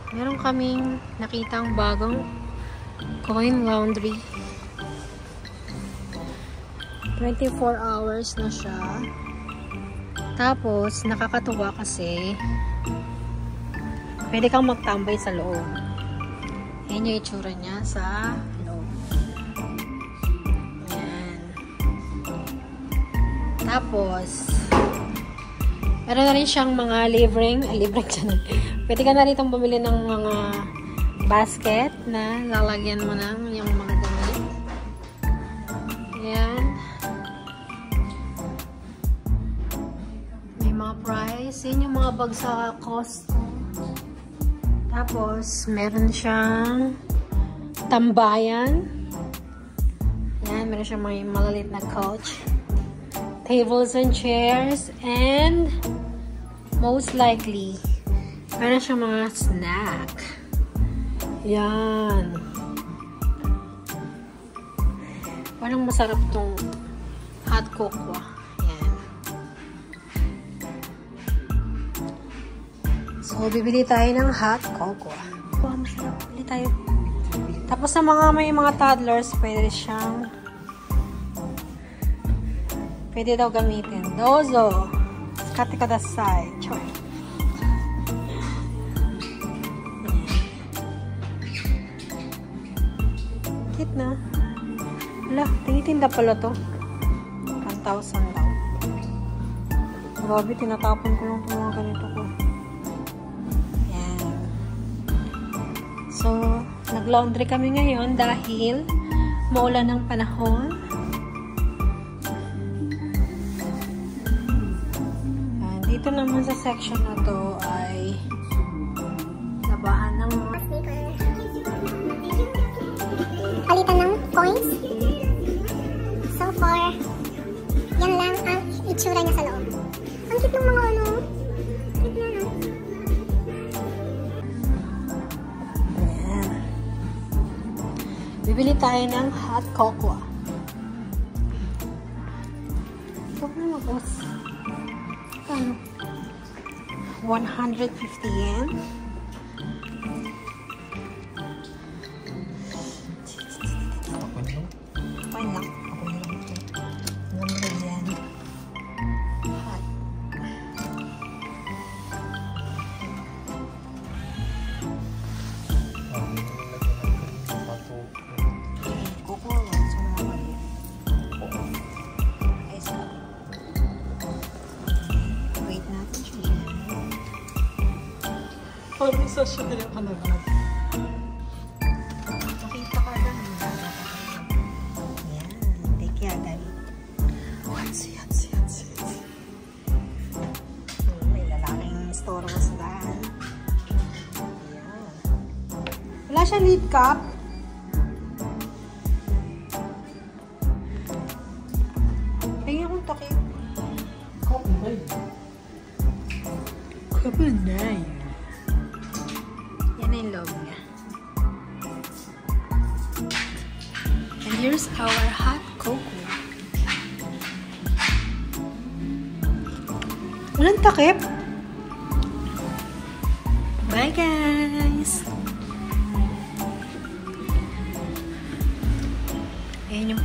Meron kaming nakitang bagong coin laundry. 24 hours na siya. Tapos, nakakatuwa kasi pwede kang magtambay sa loob. Ayan yung itsura niya sa loob. Ayan. Tapos, meron na rin siyang mga libreng dyan. Pwede ka na rin itong bumili ng mga basket na lalagyan mo ng yung mga damit. Ayan. May mga price. Yan yung mga bag sa Costco. Tapos, meron siyang tambayan. Ayan, meron siyang mga malalit na couch. Tables and chairs. And, most likely, meron siyang mga snack. Yan. Parang masarap tong hot cocoa. Yan. So, bibili tayo ng hot cocoa. Wow, masarap. Bili tayo. Tapos sa may mga toddlers, pwede daw gamitin. Dozo. Skate kudasai. Choy. Kit na. Wala, tinitinda pala to. 1,000 daw. Grabe, tinatapon ko lang mga ganito ko. Yan. So, nag-laundry kami ngayon dahil maulan ng panahon. Yan. Dito naman sa section na to ay labahan ng mga sneaker. Palitan ng coins. So far, yan lang ang itsura niya sa loob. Ang cute ng mga ano. Cute na, no? Ayan. Bibili tayo ng hot cocoa. Ito na mag-os. Kano? 150 yen. Fine lang. Ganda yan. Hot. Cocoa lang. So, mga maliit. Ice lang. Wait natin siya. Parang isa siya nila panagad. Makita ka lang. May lalaking store na sa daan. Ayan. Wala siya lid cup. Tingin akong takip. Kapunay. Yan na yung loob niya. And here's our hot cocoa. Walang takip. Bye, guys! Ayan yung